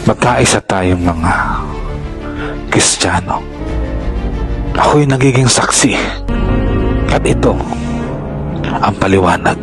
magkaisa tayong mga Kristiyano. Ako'y nagiging saksi at ito ang paliwanag.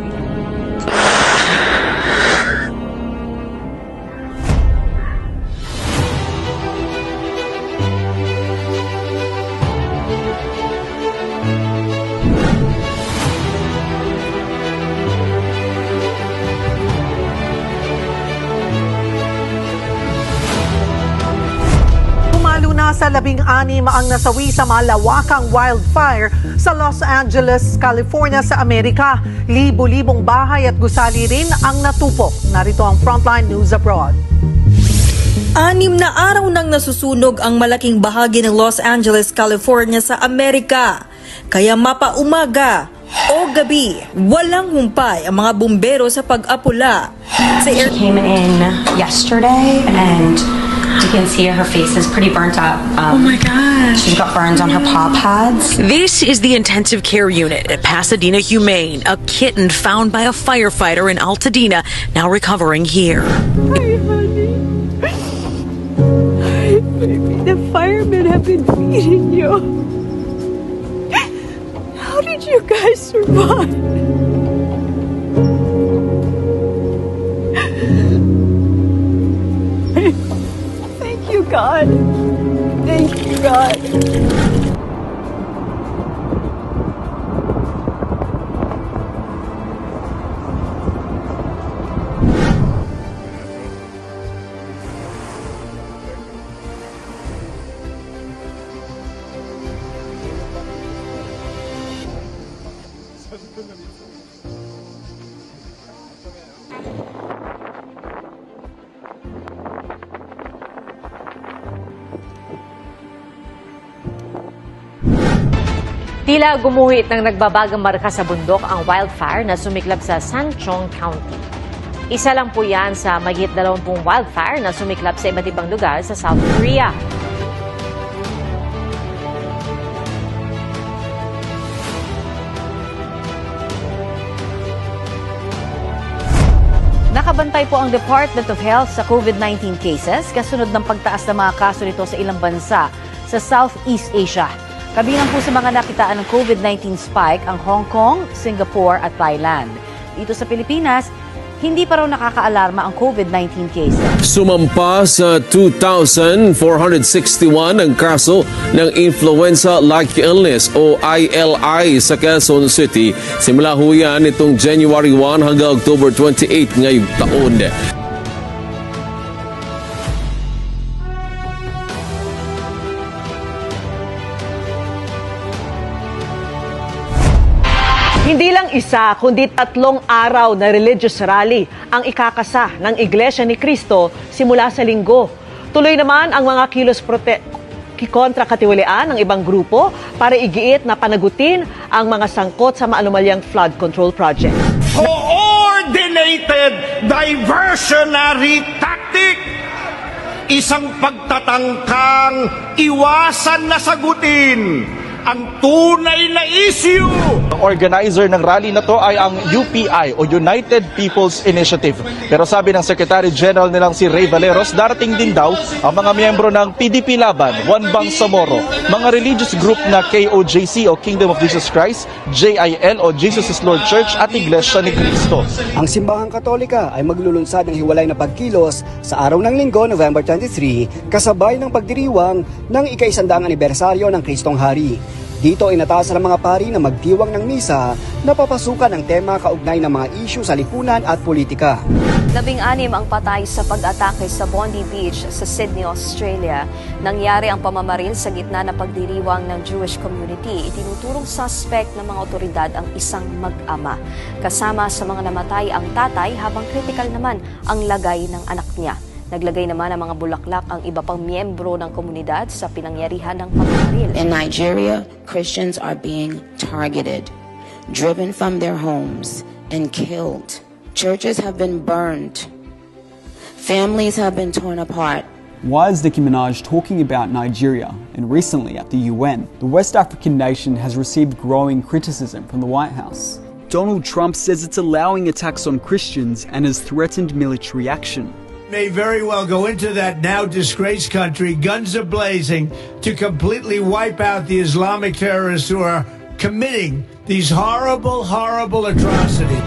Sa 16 ang nasawi sa malawakang wildfire sa Los Angeles, California sa Amerika. Libo-libong bahay at gusali rin ang natupok. Narito ang Frontline News Abroad. 6 na araw nang nasusunog ang malaking bahagi ng Los Angeles, California sa Amerika. Kaya mapaumaga o gabi, walang humpay ang mga bumbero sa pag-apula. She came in yesterday and you can see her face is pretty burnt up. Oh my gosh. She's got burns on her paw pads. This is the intensive care unit at Pasadena Humane, a kitten found by a firefighter in Altadena, now recovering here. Hi, honey. Baby, the firemen have been feeding you. How did you guys survive? Thank you, God. Thank you, God. Tila gumuhit ng nagbabagang marka sa bundok ang wildfire na sumiklab sa Sanchong County. Isa lang po yan sa mahigit 20 wildfire na sumiklab sa iba't ibang lugar sa South Korea. Nakabantay po ang Department of Health sa COVID-19 cases kasunod ng pagtaas ng mga kaso nito sa ilang bansa sa Southeast Asia. Kabilang po sa mga nakitaan ng COVID-19 spike ang Hong Kong, Singapore at Thailand. Dito sa Pilipinas, hindi pa raw nakakaalarma ang COVID-19 cases. Sumampa sa 2,461 ang kaso ng influenza-like illness o ILI sa Quezon City. Simula ho yan itong January 1 hanggang October 28 ngayong taon. Hindi lang isa, kundi 3 araw na religious rally ang ikakasa ng Iglesia ni Cristo simula sa Linggo. Tuloy naman ang mga kilos kontra katiwalian ng ibang grupo para igiit na panagutin ang mga sangkot sa maanumalyang flood control project. Coordinated diversionary tactic. Isang pagtatangkang iwasan na sagutin ang tunay na issue. Ang organizer ng rally na to ay ang UPI o United People's Initiative. Pero sabi ng Secretary General nilang si Ray Valeros, darating din daw ang mga miyembro ng PDP Laban, One Bangsamoro, mga religious group na KOJC o Kingdom of Jesus Christ, JIL o Jesus is Lord Church at Iglesia ni Cristo. Ang simbahang Katolika ay maglulunsad ng hiwalay na pagkilos sa araw ng Linggo, November 23, kasabay ng pagdiriwang ng ika-100 anibersaryo ng Kristong Hari. Dito inatasan ng mga pari na magdiwang ng misa na papasukan ang tema kaugnay ng mga isyu sa lipunan at politika. 16 ang patay sa pag-atake sa Bondi Beach sa Sydney, Australia. Nangyari ang pamamaril sa gitna ng pagdiriwang ng Jewish community. Itinuturong suspect ng mga otoridad ang isang mag-ama. Kasama sa mga namatay ang tatay habang kritikal naman ang lagay ng anak niya. Naglagay naman ng mga bulaklak ang iba pang miyembro ng komunidad sa pinangyarihan ng pagmamaril. In Nigeria, Christians are being targeted, driven from their homes, and killed. Churches have been burned. Families have been torn apart. Why is Nicki Minaj talking about Nigeria? And recently at the UN, the West African nation has received growing criticism from the White House. Donald Trump says it's allowing attacks on Christians and has threatened military action. may very well go into that now disgraced country, guns are blazing, to completely wipe out the Islamic terrorists who are committing these horrible, horrible atrocities.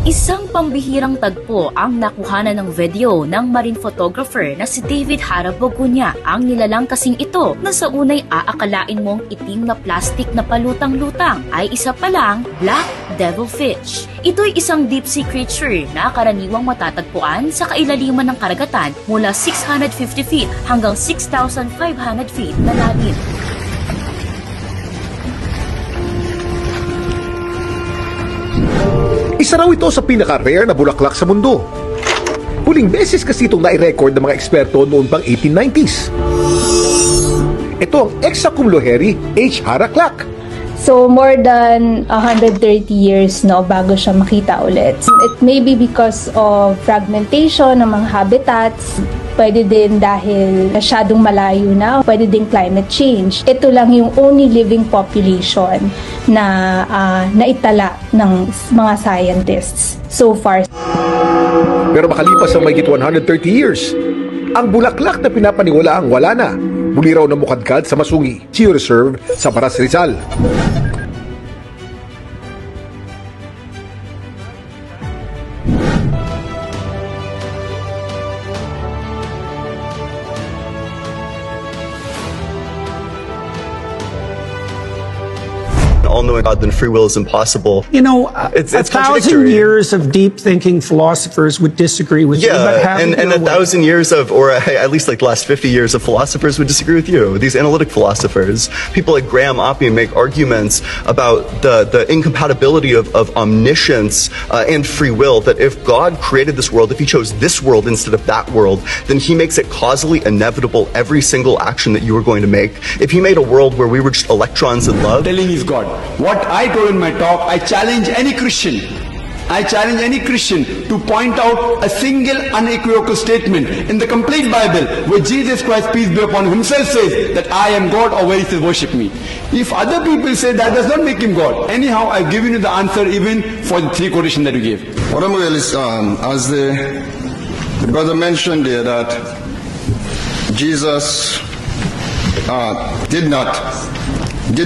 Isang pambihirang tagpo ang nakuhanan ng video ng marine photographer na si David Harabogunya. Ang nilalang kasing ito na sa unay aakalain mong itim na plastic na palutang-lutang ay isa palang black devilfish. Ito'y isang deep sea creature na karaniwang matatagpuan sa kailaliman ng karagatan mula 650 feet hanggang 6,500 feet na lalim. Isa raw ito sa pinaka-rare na bulaklak sa mundo. Huling beses kasi itong nai-record ng mga eksperto noon pang 1890s. Ito ang Exacumloheri H. Haraklak. So more than 130 years bago siya makita ulit. It may be because of fragmentation ng mga habitats. Pwede din dahil masyadong malayo na. Pwede din climate change. Ito lang yung only living population na naitala ng mga scientists so far. Pero makalipas ang mahigit 130 years, ang bulaklak na pinapaniwalaang wala na, muli raw na mukadkad sa Masungi Geo Reserve sa Baras, Rizal. All-knowing God, then free will is impossible. You know, it's 1,000 contradictory. years of deep thinking philosophers would disagree with you. But Yeah, and 1,000 years of, or at least like the last 50 years of philosophers would disagree with you. These analytic philosophers, people like Graham Oppie make arguments about the incompatibility of omniscience and free will, that if God created this world, if he chose this world instead of that world, then he makes it causally inevitable every single action that you are going to make. If he made a world where we were just electrons in love, Telling is God. What I told in my talk, I challenge any Christian. I challenge any Christian to point out a single unequivocal statement in the complete Bible where Jesus Christ, peace be upon him, himself says that I am God, or where he says worship me. If other people say that does not make him God. Anyhow, I've given you the answer even for the 3 quotations that you gave. What I'm really as the brother mentioned there, that Jesus did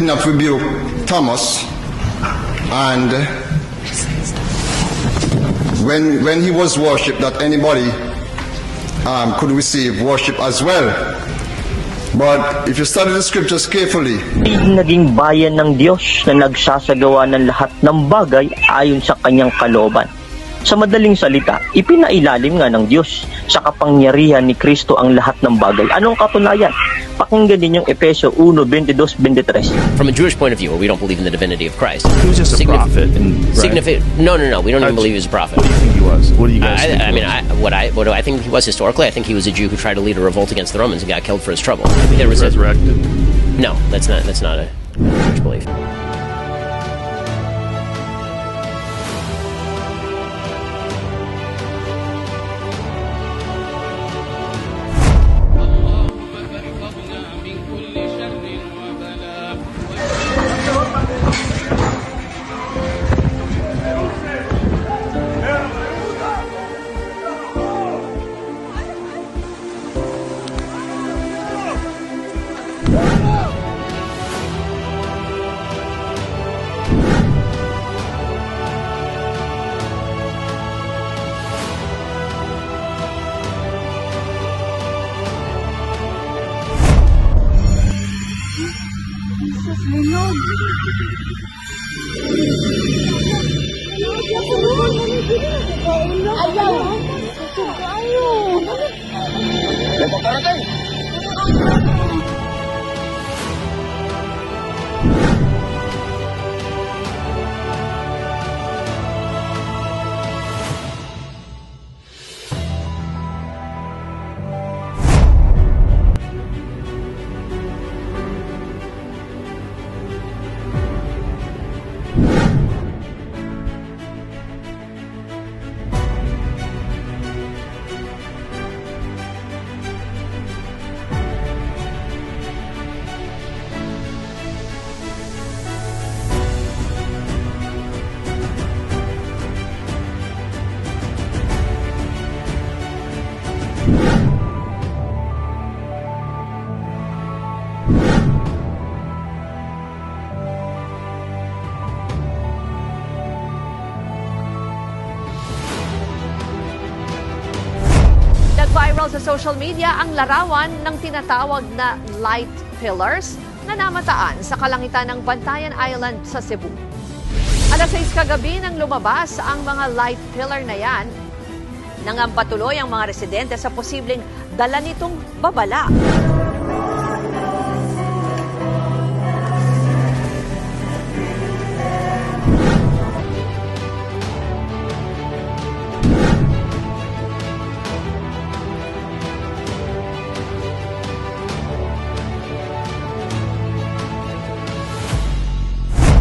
not rebuke Thomas, and when he was worshipped, that anybody could receive worship as well. But if you study the scriptures carefully, naging bayan ng Diyos na nagsasagawa ng lahat ng bagay ayon sa kanyang kalooban. Sa madaling salita, ipinailalim nga ng Diyos sa kapangyarihan ni Kristo ang lahat ng bagay. Anong katunayan? Pakinggan din yung Efeso 1:22-23. From a Jewish point of view, we don't believe in the divinity of Christ. He was just a prophet. No. We don't even believe he was a prophet. What do you think he was? What do you guys think? What do I think he was historically? I think he was a Jew who tried to lead a revolt against the Romans and got killed for his trouble. He was resurrected. No, that's not a Jewish belief. social media ang larawan ng tinatawag na light pillars na namataan sa kalangitan ng Bantayan Island sa Cebu. Alas 6 kagabi nang lumabas ang mga light pillar na yan, nangampatuloy ang mga residente sa posibleng dala nitong babala.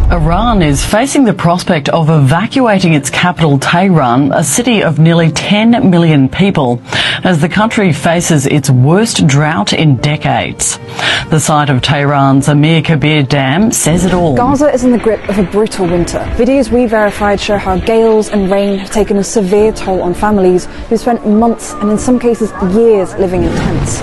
Iran is facing the prospect of evacuating its capital, Tehran, a city of nearly 10 million people, as the country faces its worst drought in decades. The site of Tehran's Amir Kabir Dam says it all. Gaza is in the grip of a brutal winter. Videos we verified show how gales and rain have taken a severe toll on families who spent months and in some cases years living in tents.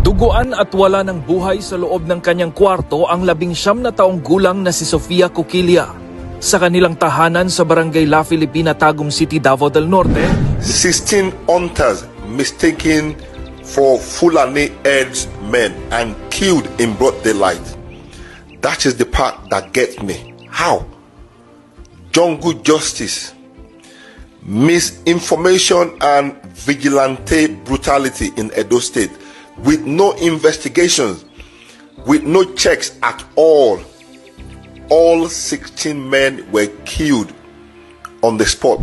Duguan at wala ng buhay sa loob ng kanyang kwarto ang 19 na taong gulang na si Sofia Coquilla. Sa kanilang tahanan sa Barangay La Filipina, Tagum City, Davao del Norte, 16 hunters mistaken for Fulani herdsmen and killed in broad daylight. That is the part that gets me. How? Jungle justice, misinformation and vigilante brutality in Edo State, with no investigations, with no checks at all. All 16 men were killed on the spot.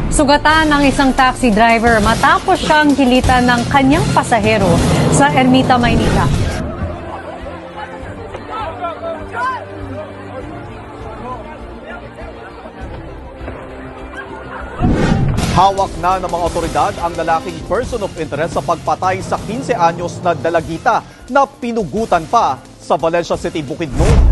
Sugatan ng isang taxi driver matapos siyang hilitan ng kanyang pasahero sa Ermita, Maynila. Hawak na ng mga otoridad ang lalaking person of interest sa pagpatay sa 15 anyos na dalagita na pinugutan pa sa Valencia City, Bukidnon.